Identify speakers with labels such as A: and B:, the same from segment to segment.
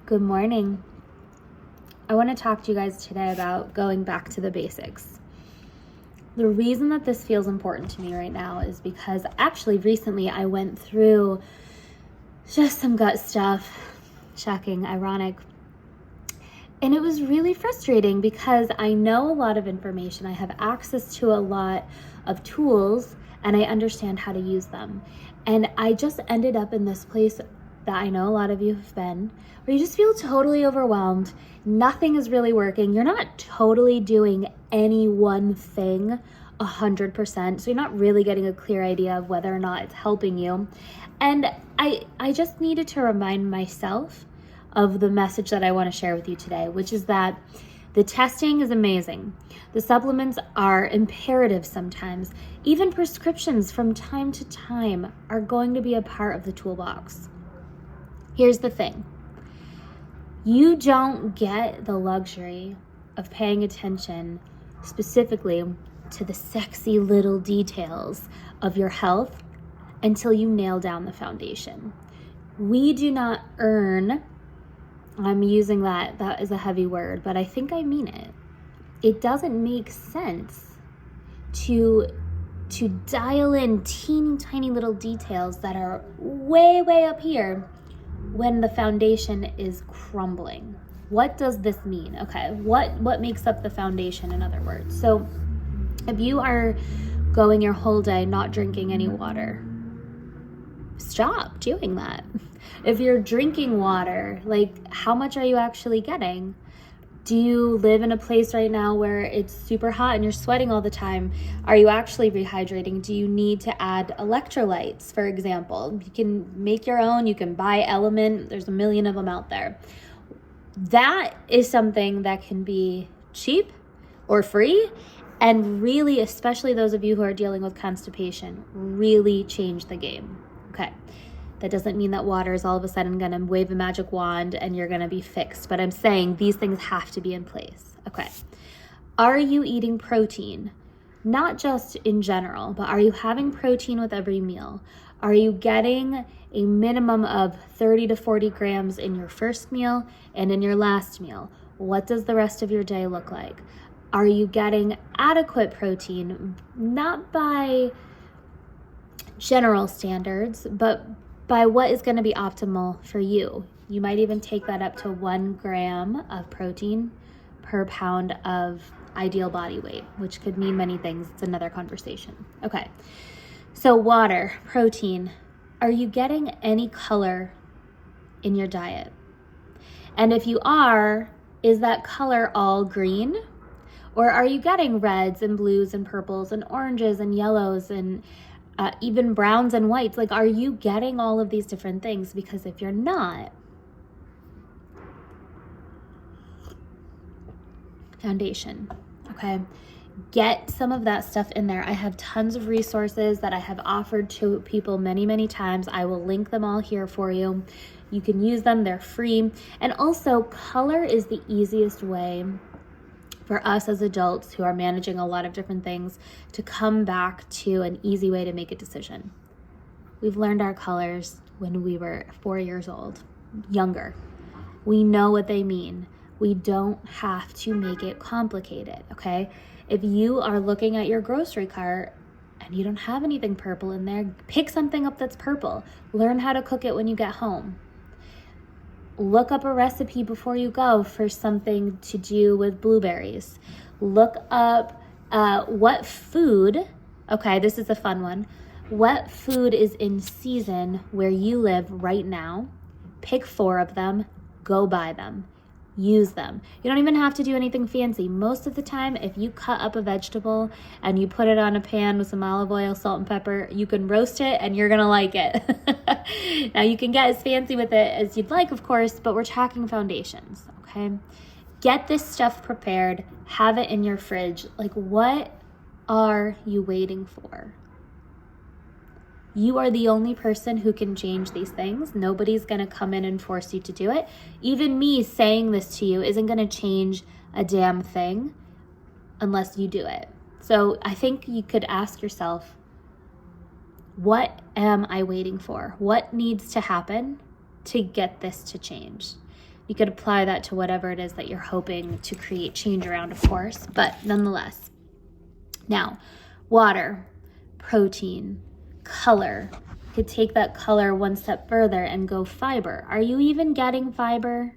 A: Good morning. I want to talk to you guys today about going back to the basics. The reason that this feels important to me right now is because actually recently I went through just some gut stuff, shocking, ironic, and it was really frustrating because I know a lot of information. I have access to a lot of tools and I understand how to use them. And I just ended up in this place that I know a lot of you have been, where you just feel totally overwhelmed. Nothing is really working. You're not totally doing any one thing 100%. So you're not really getting a clear idea of whether or not it's helping you. And I just needed to remind myself of the message that I want to share with you today, which is that the testing is amazing. The supplements are imperative sometimes. Even prescriptions from time to time are going to be a part of the toolbox. Here's the thing. You don't get the luxury of paying attention specifically to the sexy little details of your health until you nail down the foundation. We do not earn, I'm using that is a heavy word, but I think I mean it. It doesn't make sense to dial in teeny tiny little details that are way up here when the foundation is crumbling. What does this mean? Okay, what makes up the foundation, in other words? So if you are going your whole day not drinking any water, stop doing that. If you're drinking water, like, how much are you actually getting? Do you live in a place right now where it's super hot and you're sweating all the time? Are you actually rehydrating? Do you need to add electrolytes, for example? You can make your own, you can buy Element, there's a million of them out there. That is something that can be cheap or free, and really, especially those of you who are dealing with constipation, really change the game. Okay. That doesn't mean that water is all of a sudden going to wave a magic wand and you're going to be fixed. But I'm saying these things have to be in place. Okay. Are you eating protein? Not just in general, but are you having protein with every meal? Are you getting a minimum of 30 to 40 grams in your first meal and in your last meal? What does the rest of your day look like? Are you getting adequate protein? Not by general standards, but by what is going to be optimal for you. You might even take that up to 1 gram of protein per pound of ideal body weight, which could mean many things. It's another conversation. Okay, so water, protein. Are you getting any color in your diet? And if you are, is that color all green? Or are you getting reds and blues and purples and oranges and yellows and even browns and whites? Like, are you getting all of these different things? Because if you're not, foundation, okay? Get some of that stuff in there. I have tons of resources that I have offered to people many times. I will link them all here for you. You can use them, they're free. And also, color is the easiest way for us as adults who are managing a lot of different things to come back to an easy way to make a decision. We've learned our colors when we were 4 years old, younger. We know what they mean. We don't have to make it complicated, okay? If you are looking at your grocery cart and you don't have anything purple in there, pick something up that's purple. Learn how to cook it when you get home. Look up a recipe before you go for something to do with blueberries. Look up what food, okay, this is a fun one. What food is in season where you live right now? Pick 4 of them, go buy them, use them. You don't even have to do anything fancy. Most of the time, if you cut up a vegetable and you put it on a pan with some olive oil, salt, and pepper, you can roast it and you're gonna like it. Now, you can get as fancy with it as you'd like, of course, but we're talking foundations, okay? Get this stuff prepared, have it in your fridge. Like, what are you waiting for? You are the only person who can change these things. Nobody's going to come in and force you to do it. Even me saying this to you isn't going to change a damn thing unless you do it. So I think you could ask yourself, what am I waiting for? What needs to happen to get this to change? You could apply that to whatever it is that you're hoping to create change around, of course, but nonetheless. Now, water, protein, color. You could take that color one step further and go fiber. Are you even getting fiber?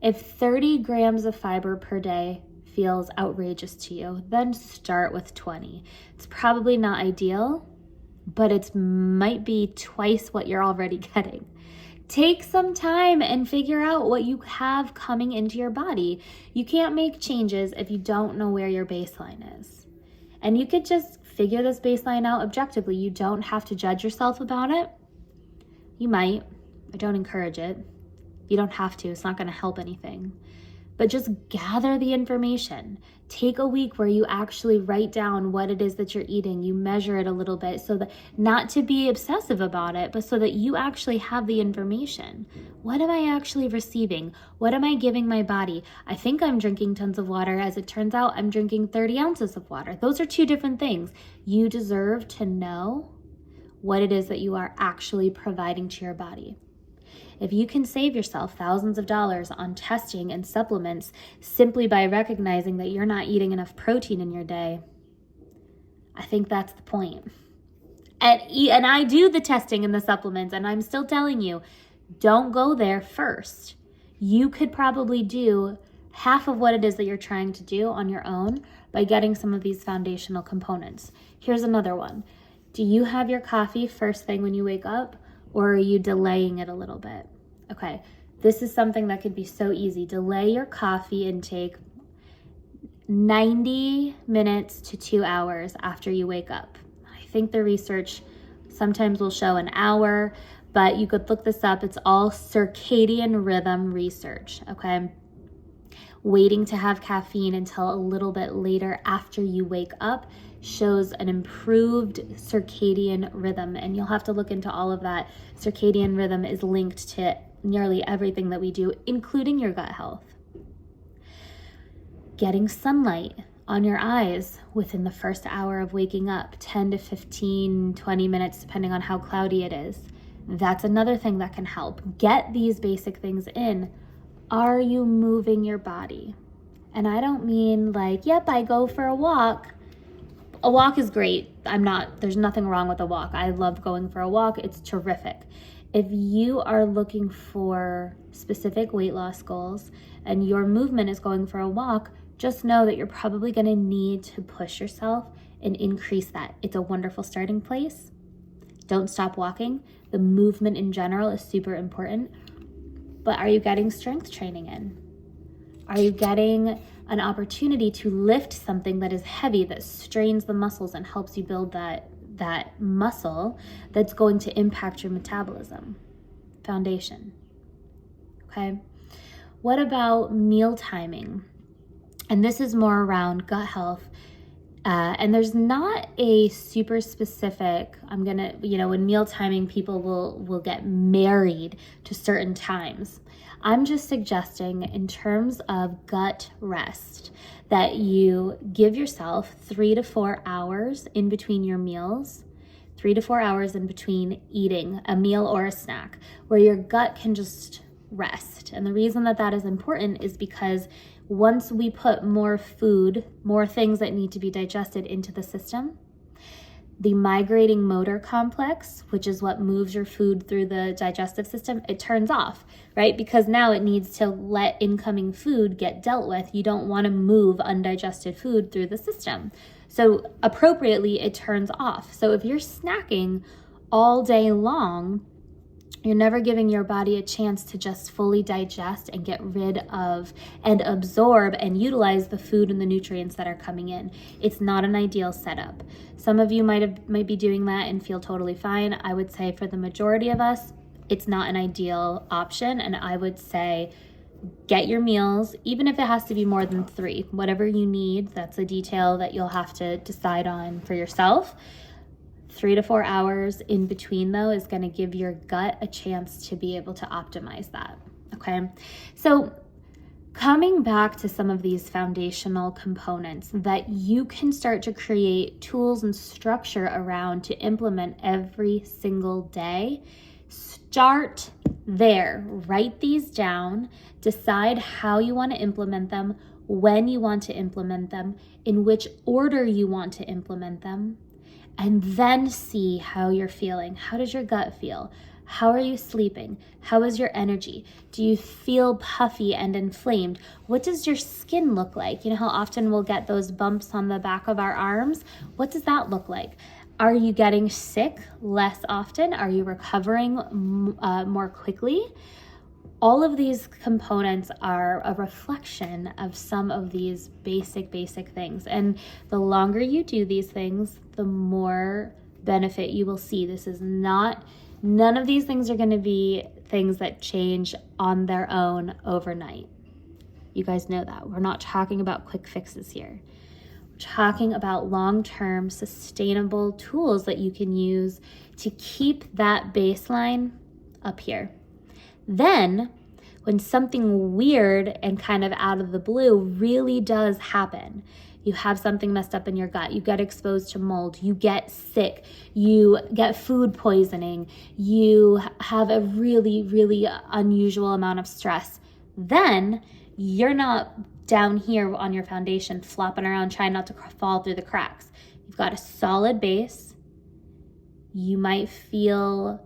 A: If 30 grams of fiber per day feels outrageous to you, then start with 20. It's probably not ideal, but it might be twice what you're already getting. Take some time and figure out what you have coming into your body. You can't make changes if you don't know where your baseline is. And you could just figure this baseline out objectively. You don't have to judge yourself about it. You might. I don't encourage it. You don't have to. It's not going to help anything. But just gather the information. Take a week where you actually write down what it is that you're eating. You measure it a little bit, so that not to be obsessive about it, but so that you actually have the information. What am I actually receiving? What am I giving my body? I think I'm drinking tons of water. As it turns out, I'm drinking 30 ounces of water. Those are two different things. You deserve to know what it is that you are actually providing to your body. If you can save yourself thousands of dollars on testing and supplements simply by recognizing that you're not eating enough protein in your day, I think that's the point. And I do the testing and the supplements, and I'm still telling you, don't go there first. You could probably do half of what it is that you're trying to do on your own by getting some of these foundational components. Here's another one. Do you have your coffee first thing when you wake up? Or are you delaying it a little bit? Okay, this is something that could be so easy. Delay your coffee intake 90 minutes to 2 hours after you wake up. I think the research sometimes will show an hour, but you could look this up. It's all circadian rhythm research, okay? Waiting to have caffeine until a little bit later after you wake up shows an improved circadian rhythm, and you'll have to look into all of that. Circadian rhythm is linked to nearly everything that we do, including your gut health. Getting sunlight on your eyes within the first hour of waking up, 10 to 15, 20 minutes, depending on how cloudy it is. That's another thing that can help. Get these basic things in. Are you moving your body? And I don't mean like, yep, I go for a walk. A walk is great. There's nothing wrong with a walk. I love going for a walk. It's terrific. If you are looking for specific weight loss goals and your movement is going for a walk, just know that you're probably going to need to push yourself and increase that. It's a wonderful starting place. Don't stop walking. The movement in general is super important. But are you getting strength training in? Are you getting an opportunity to lift something that is heavy, that strains the muscles and helps you build that muscle that's going to impact your metabolism? Foundation. Okay. What about meal timing? And this is more around gut health. And there's not a super specific, when meal timing, people will get married to certain times. I'm just suggesting, in terms of gut rest, that you give yourself 3 to 4 hours in between your meals, 3 to 4 hours in between eating a meal or a snack, where your gut can just rest. And the reason that is important is because once we put more food, more things that need to be digested into the system, the migrating motor complex, which is what moves your food through the digestive system, it turns off, right? Because now it needs to let incoming food get dealt with. You don't want to move undigested food through the system. So appropriately, it turns off. So if you're snacking all day long, you're never giving your body a chance to just fully digest and get rid of and absorb and utilize the food and the nutrients that are coming in. It's not an ideal setup. Some of you might be doing that and feel totally fine. I would say for the majority of us, it's not an ideal option. And I would say get your meals, even if it has to be more than 3, whatever you need. That's a detail that you'll have to decide on for yourself. 3 to 4 hours in between, though, is going to give your gut a chance to be able to optimize that. Okay. So coming back to some of these foundational components that you can start to create tools and structure around to implement every single day, start There, write these down, decide how you want to implement them, when you want to implement them, in which order you want to implement them, and then see how you're feeling. How does your gut feel? How are you sleeping? How is your energy? Do you feel puffy and inflamed? What does your skin look like? You know how often we'll get those bumps on the back of our arms? What does that look like? Are you getting sick less often? Are you recovering more quickly? All of these components are a reflection of some of these basic things. And the longer you do these things, the more benefit you will see. None of these things are going to be things that change on their own overnight. You guys know that. We're not talking about quick fixes here. We're talking about long-term sustainable tools that you can use to keep that baseline up here. Then, when something weird and kind of out of the blue really does happen, you have something messed up in your gut, you get exposed to mold, you get sick, you get food poisoning, you have a really unusual amount of stress, then you're not down here on your foundation flopping around trying not to fall through the cracks. You've got a solid base. You might feel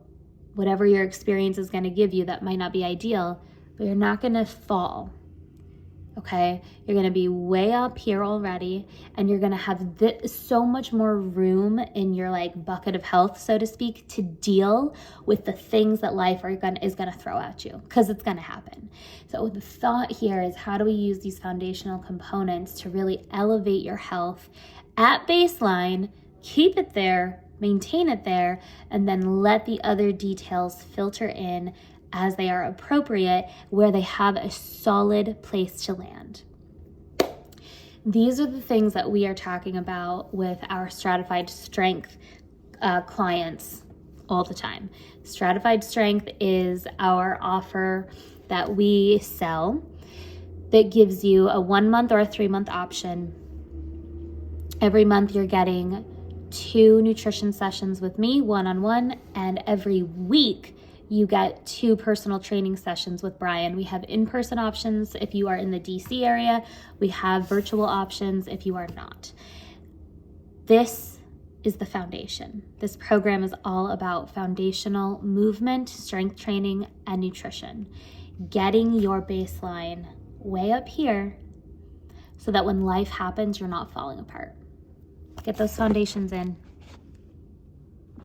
A: whatever your experience is going to give you that might not be ideal, but you're not going to fall. Okay, you're going to be way up here already, and you're going to have so much more room in your like bucket of health, so to speak, to deal with the things that life is going to throw at you, because it's going to happen. So the thought here is, how do we use these foundational components to really elevate your health at baseline, keep it there, maintain it there, and then let the other details filter in as they are appropriate, where they have a solid place to land. These are the things that we are talking about with our stratified strength clients all the time. Stratified strength is our offer that we sell that gives you a 1 month or a 3 month option. Every month you're getting 2 nutrition sessions with me, one-on-one, and every week you get 2 personal training sessions with Brian. We have in-person options if you are in the DC area. We have virtual options if you are not. This is the foundation. This program is all about foundational movement, strength training, and nutrition. Getting your baseline way up here so that when life happens, you're not falling apart. Get those foundations in.